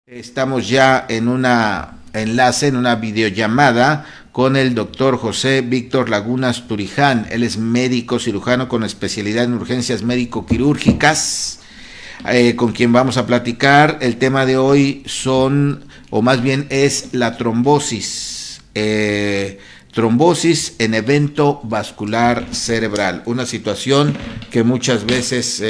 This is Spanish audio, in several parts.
Estamos ya en una enlace, en una videollamada con el doctor José Víctor Lagunas Turiján. Él es médico cirujano con especialidad en urgencias médico-quirúrgicas, con quien vamos a platicar. El tema de hoy son, o más bien es la trombosis. Trombosis en evento vascular cerebral, una situación que muchas veces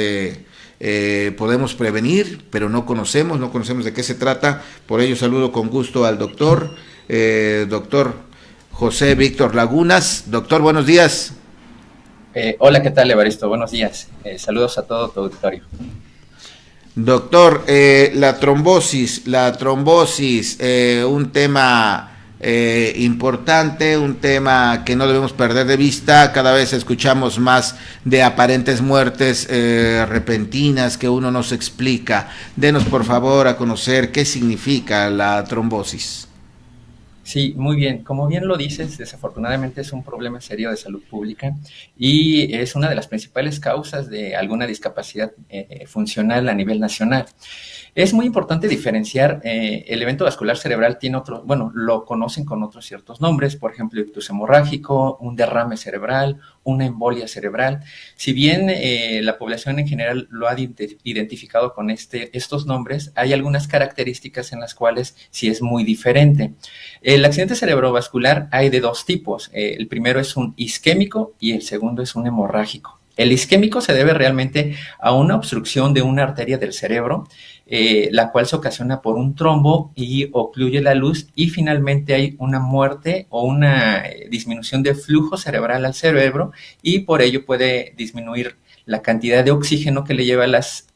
podemos prevenir, pero no conocemos de qué se trata. Por ello saludo con gusto al doctor José Víctor Lagunas. Doctor, buenos días. Hola, ¿qué tal, Evaristo? Buenos días. Saludos a todo tu auditorio. Doctor, la trombosis, un tema importante, un tema que no debemos perder de vista. Cada vez escuchamos más de aparentes muertes repentinas que uno no se explica. Denos por favor a conocer qué significa la trombosis. Sí, muy bien. Como bien lo dices, desafortunadamente es un problema serio de salud pública y es una de las principales causas de alguna discapacidad funcional a nivel nacional. Es muy importante diferenciar, el evento vascular cerebral tiene otro, bueno, lo conocen con otros ciertos nombres, por ejemplo, ictus hemorrágico, un derrame cerebral, una embolia cerebral. Si bien la población en general lo ha identificado con estos nombres, hay algunas características en las cuales sí es muy diferente. El accidente cerebrovascular hay de dos tipos. El primero es un isquémico y el segundo es un hemorrágico. El isquémico se debe realmente a una obstrucción de una arteria del cerebro, la cual se ocasiona por un trombo y ocluye la luz, y finalmente hay una muerte o una disminución de flujo cerebral al cerebro, y por ello puede disminuir la cantidad de oxígeno que le lleva a las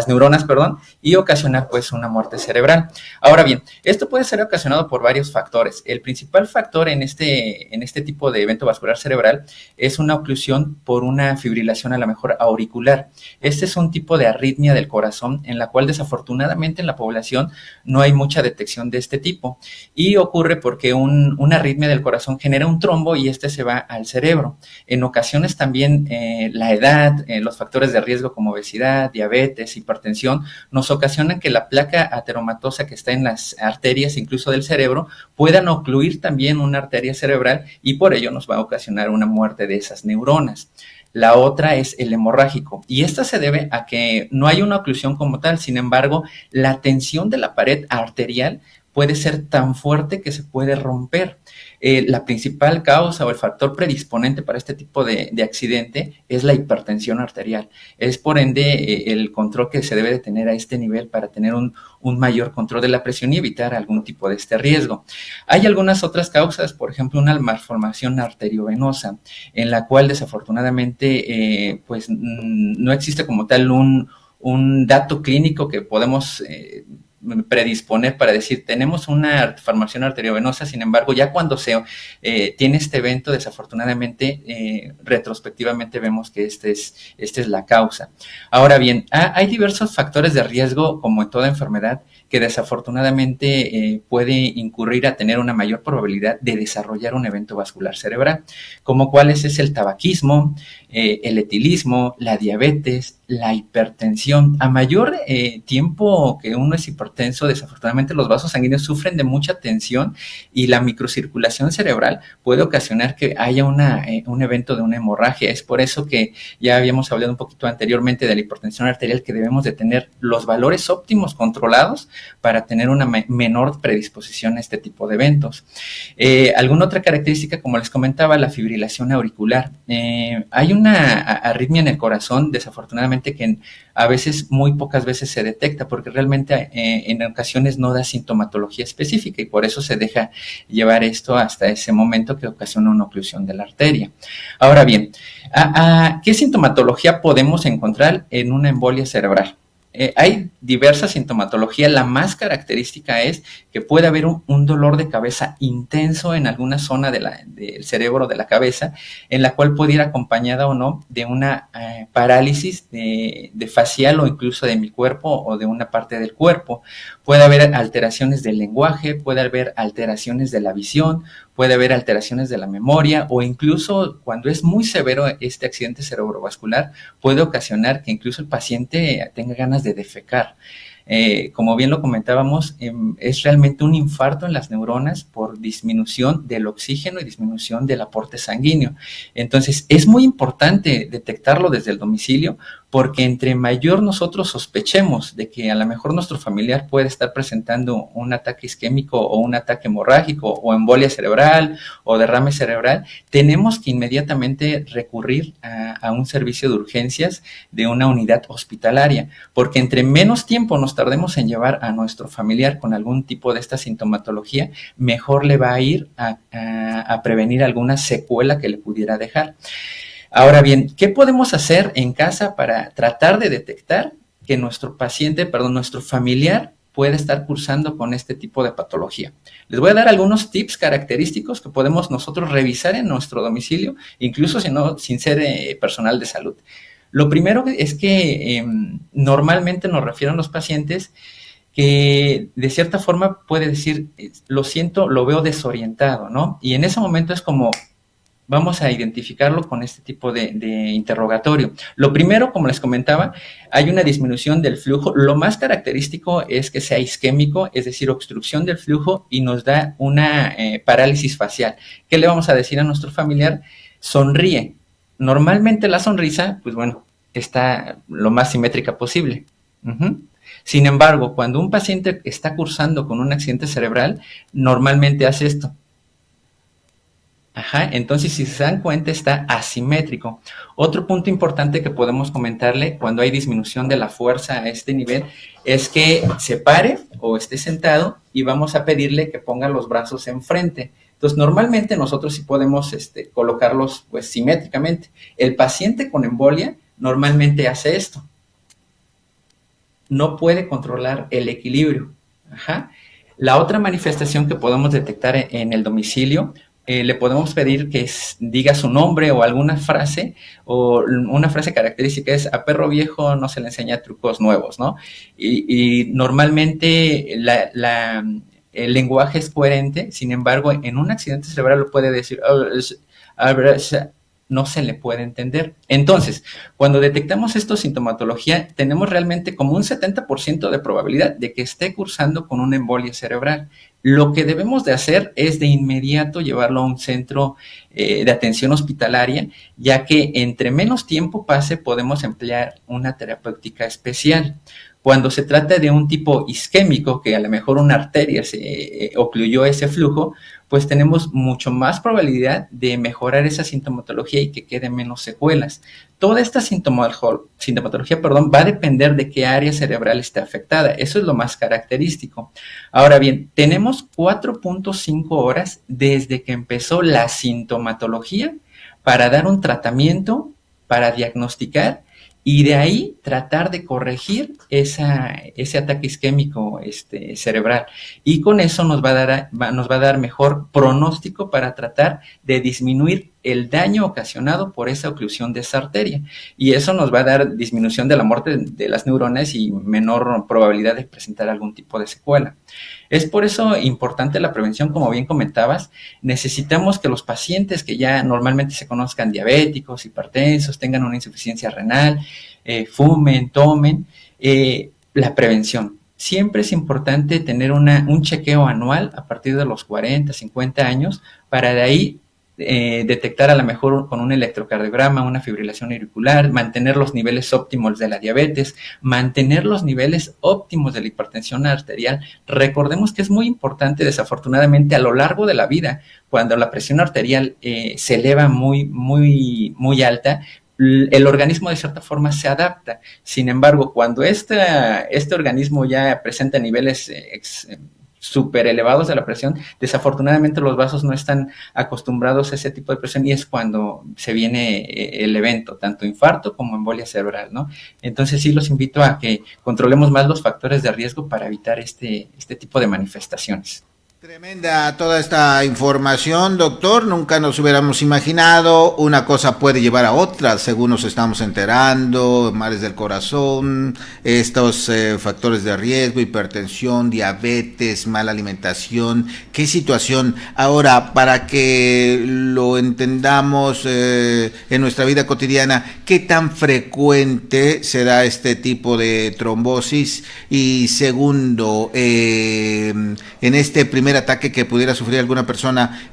neuronas, perdón, y ocasionar pues una muerte cerebral. Ahora bien, esto puede ser ocasionado por varios factores. El principal factor en este tipo de evento vascular cerebral es una oclusión por una fibrilación a lo mejor auricular. Este es un tipo de arritmia del corazón en la cual desafortunadamente en la población no hay mucha detección de este tipo, y ocurre porque una arritmia del corazón genera un trombo y este se va al cerebro. En ocasiones también la edad, los factores de riesgo como obesidad, diabetes, hipertensión, nos ocasionan que la placa ateromatosa que está en las arterias, incluso del cerebro, puedan ocluir también una arteria cerebral, y por ello nos va a ocasionar una muerte de esas neuronas. La otra es el hemorrágico, y esta se debe a que no hay una oclusión como tal. Sin embargo, la tensión de la pared arterial puede ser tan fuerte que se puede romper. La principal causa o el factor predisponente para este tipo de accidente es la hipertensión arterial. Es por ende el control que se debe de tener a este nivel para tener un mayor control de la presión y evitar algún tipo de este riesgo. Hay algunas otras causas, por ejemplo, una malformación arteriovenosa, en la cual desafortunadamente pues no existe como tal un dato clínico que podemos predisponer para decir tenemos una formación arteriovenosa. Sin embargo, ya cuando se tiene este evento, desafortunadamente retrospectivamente vemos que esta es la causa. Ahora bien, hay diversos factores de riesgo, como en toda enfermedad, que desafortunadamente puede incurrir a tener una mayor probabilidad de desarrollar un evento vascular cerebral, como cuáles es el tabaquismo, el etilismo, la diabetes, la hipertensión. A mayor tiempo que uno es hipertenso, desafortunadamente los vasos sanguíneos sufren de mucha tensión, y la microcirculación cerebral puede ocasionar que haya un evento de una hemorragia. Es por eso que ya habíamos hablado un poquito anteriormente de la hipertensión arterial, que debemos de tener los valores óptimos controlados para tener una menor predisposición a este tipo de eventos. Alguna otra característica, como les comentaba, la fibrilación auricular. Hay una arritmia en el corazón, desafortunadamente, que a veces, muy pocas veces se detecta, porque realmente en ocasiones no da sintomatología específica, y por eso se deja llevar esto hasta ese momento que ocasiona una oclusión de la arteria. Ahora bien, ¿qué sintomatología podemos encontrar en una embolia cerebral? Hay diversa sintomatología. La más característica es que puede haber un dolor de cabeza intenso en alguna zona del cerebro de la cabeza, en la cual puede ir acompañada o no de una parálisis de facial, o incluso de mi cuerpo o de una parte del cuerpo. Puede haber alteraciones del lenguaje, puede haber alteraciones de la visión, puede haber alteraciones de la memoria, o incluso cuando es muy severo este accidente cerebrovascular, puede ocasionar que incluso el paciente tenga ganas de defecar. como bien lo comentábamos, es realmente un infarto en las neuronas por disminución del oxígeno y disminución del aporte sanguíneo. Entonces, es muy importante detectarlo desde el domicilio, porque entre mayor nosotros sospechemos de que a lo mejor nuestro familiar puede estar presentando un ataque isquémico o un ataque hemorrágico o embolia cerebral o derrame cerebral, tenemos que inmediatamente recurrir a un servicio de urgencias de una unidad hospitalaria, porque entre menos tiempo nos tardemos en llevar a nuestro familiar con algún tipo de esta sintomatología, mejor le va a ir a prevenir alguna secuela que le pudiera dejar. Ahora bien, ¿qué podemos hacer en casa para tratar de detectar que nuestro familiar puede estar cursando con este tipo de patología? Les voy a dar algunos tips característicos que podemos nosotros revisar en nuestro domicilio, incluso sin ser personal de salud. Lo primero es que normalmente nos refieren los pacientes que de cierta forma puede decir, lo siento, lo veo desorientado, ¿no? Y en ese momento es como, vamos a identificarlo con este tipo de interrogatorio. Lo primero, como les comentaba, hay una disminución del flujo. Lo más característico es que sea isquémico, es decir, obstrucción del flujo, y nos da una parálisis facial. ¿Qué le vamos a decir a nuestro familiar? Sonríe. Normalmente la sonrisa, pues bueno, está lo más simétrica posible. Sin embargo, cuando un paciente está cursando con un accidente cerebral, normalmente hace esto. Entonces, si se dan cuenta, está asimétrico. Otro punto importante que podemos comentarle cuando hay disminución de la fuerza a este nivel es que se pare o esté sentado y vamos a pedirle que ponga los brazos enfrente. Entonces, normalmente nosotros sí podemos colocarlos pues simétricamente. El paciente con embolia normalmente hace esto. No puede controlar el equilibrio. La otra manifestación que podemos detectar en el domicilio, le podemos pedir que diga su nombre o alguna frase, o una frase característica es: a perro viejo no se le enseña trucos nuevos, ¿no? Y normalmente el lenguaje es coherente. Sin embargo, en un accidente cerebral lo puede decir, no se le puede entender. Entonces, cuando detectamos esta sintomatología, tenemos realmente como un 70% de probabilidad de que esté cursando con una embolia cerebral. Lo que debemos de hacer es de inmediato llevarlo a un centro de atención hospitalaria, ya que entre menos tiempo pase podemos emplear una terapéutica especial. Cuando se trata de un tipo isquémico, que a lo mejor una arteria se ocluyó ese flujo, pues tenemos mucho más probabilidad de mejorar esa sintomatología y que quede menos secuelas. Toda esta sintomatología, va a depender de qué área cerebral esté afectada. Eso es lo más característico. Ahora bien, tenemos 4.5 horas desde que empezó la sintomatología para dar un tratamiento, para diagnosticar, y de ahí tratar de corregir ese ataque isquémico cerebral. Y con eso nos va a dar mejor pronóstico para tratar de disminuir el daño ocasionado por esa oclusión de esa arteria. Y eso nos va a dar disminución de la muerte de las neuronas y menor probabilidad de presentar algún tipo de secuela. Es por eso importante la prevención, como bien comentabas. Necesitamos que los pacientes que ya normalmente se conozcan diabéticos, hipertensos, tengan una insuficiencia renal, fumen, tomen, la prevención. Siempre es importante tener un chequeo anual a partir de los 40, 50 años, para de ahí detectar a lo mejor con un electrocardiograma, una fibrilación auricular, mantener los niveles óptimos de la diabetes, mantener los niveles óptimos de la hipertensión arterial. Recordemos que es muy importante, desafortunadamente, a lo largo de la vida, cuando la presión arterial se eleva muy, muy, muy alta, el organismo de cierta forma se adapta. Sin embargo, cuando este organismo ya presenta niveles súper elevados de la presión, desafortunadamente los vasos no están acostumbrados a ese tipo de presión, y es cuando se viene el evento, tanto infarto como embolia cerebral, ¿no? Entonces sí los invito a que controlemos más los factores de riesgo para evitar este tipo de manifestaciones. Tremenda toda esta información, doctor. Nunca nos hubiéramos imaginado. Una cosa puede llevar a otra, según nos estamos enterando. Males del corazón, estos factores de riesgo, hipertensión, diabetes, mala alimentación. ¿Qué situación? Ahora, para que lo entendamos en nuestra vida cotidiana, ¿qué tan frecuente se da este tipo de trombosis? Y segundo, en este primer ataque que pudiera sufrir alguna persona,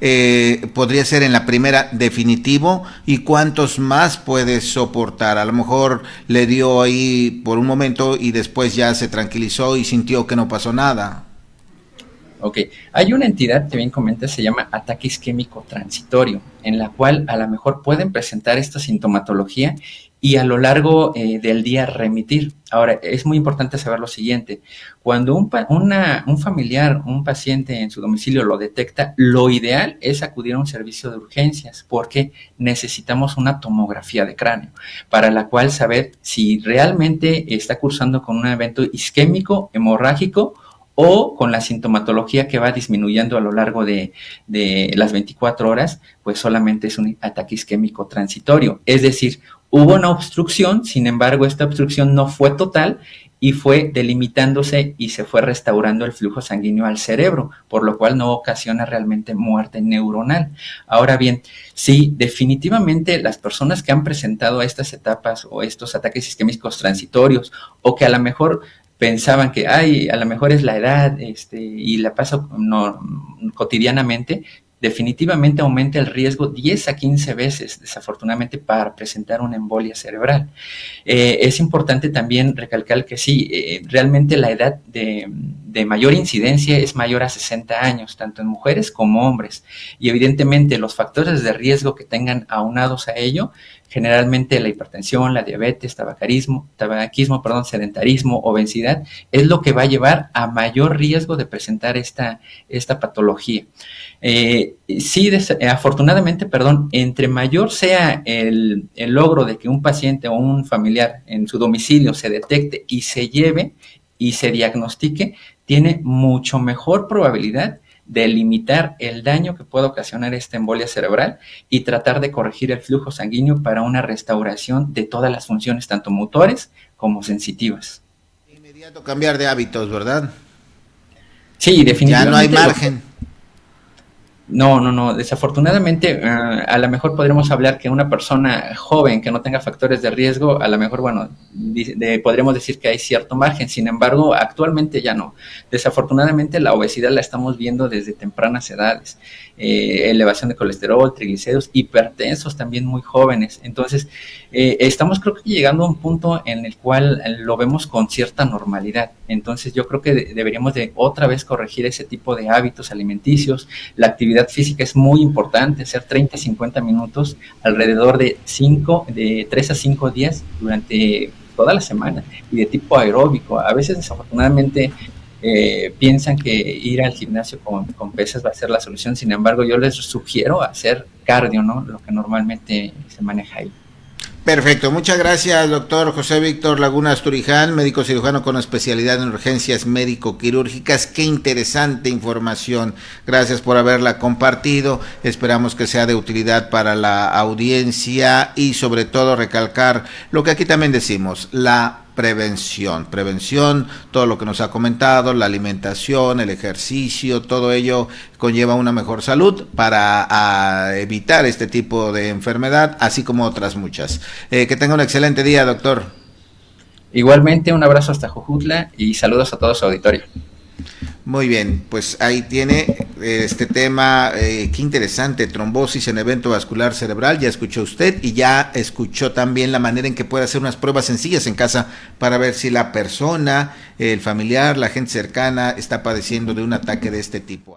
podría ser en la primera definitivo, y cuántos más puede soportar. A lo mejor le dio ahí por un momento y después ya se tranquilizó y sintió que no pasó nada. Ok, hay una entidad que bien comenta, se llama ataque isquémico transitorio, en la cual a lo mejor pueden presentar esta sintomatología y a lo largo del día remitir. Ahora, es muy importante saber lo siguiente: cuando un familiar, un paciente en su domicilio lo detecta, lo ideal es acudir a un servicio de urgencias, porque necesitamos una tomografía de cráneo, para la cual saber si realmente está cursando con un evento isquémico, hemorrágico, o con la sintomatología que va disminuyendo a lo largo de las 24 horas, pues solamente es un ataque isquémico transitorio. Es decir, hubo una obstrucción, sin embargo, esta obstrucción no fue total y fue delimitándose y se fue restaurando el flujo sanguíneo al cerebro, por lo cual no ocasiona realmente muerte neuronal. Ahora bien, sí, definitivamente las personas que han presentado estas etapas o estos ataques isquémicos transitorios, o que a lo mejor pensaban que, ay, a lo mejor es la edad, y la paso cotidianamente, definitivamente aumenta el riesgo 10 a 15 veces, desafortunadamente, para presentar una embolia cerebral. Es importante también recalcar que sí, realmente la edad de mayor incidencia es mayor a 60 años, tanto en mujeres como hombres, y evidentemente los factores de riesgo que tengan aunados a ello, generalmente la hipertensión, la diabetes, tabaquismo, sedentarismo, obesidad, es lo que va a llevar a mayor riesgo de presentar esta patología. Sí, afortunadamente, entre mayor sea el logro de que un paciente o un familiar en su domicilio se detecte y se lleve y se diagnostique, tiene mucho mejor probabilidad de limitar el daño que puede ocasionar esta embolia cerebral y tratar de corregir el flujo sanguíneo para una restauración de todas las funciones, tanto motores como sensitivas. De inmediato cambiar de hábitos, ¿verdad? Sí, definitivamente. Ya no hay margen. No. Desafortunadamente, a lo mejor podríamos hablar que una persona joven que no tenga factores de riesgo, a lo mejor, podríamos decir que hay cierto margen. Sin embargo, actualmente ya no. Desafortunadamente, la obesidad la estamos viendo desde tempranas edades. Elevación de colesterol, triglicéridos, hipertensos también muy jóvenes. Entonces, estamos creo que llegando a un punto en el cual lo vemos con cierta normalidad. Entonces, yo creo que deberíamos de otra vez corregir ese tipo de hábitos alimenticios. La actividad física es muy importante, hacer 30 a 50 minutos alrededor de 3 a 5 días durante toda la semana, y de tipo aeróbico. A veces, desafortunadamente, piensan que ir al gimnasio con pesas va a ser la solución. Sin embargo, yo les sugiero hacer cardio, ¿no? Lo que normalmente se maneja ahí. Perfecto, muchas gracias, doctor José Víctor Lagunas Turiján, médico cirujano con especialidad en urgencias médico-quirúrgicas. Qué interesante información, gracias por haberla compartido. Esperamos que sea de utilidad para la audiencia y sobre todo recalcar lo que aquí también decimos, la prevención, todo lo que nos ha comentado, la alimentación, el ejercicio, todo ello conlleva una mejor salud para evitar este tipo de enfermedad, así como otras muchas. Que tenga un excelente día, doctor. Igualmente, un abrazo hasta Jojutla y saludos a todo su auditorio. Muy bien, pues ahí tiene este tema, qué interesante, trombosis en evento vascular cerebral, ya escuchó usted y ya escuchó también la manera en que puede hacer unas pruebas sencillas en casa para ver si la persona, el familiar, la gente cercana está padeciendo de un ataque de este tipo.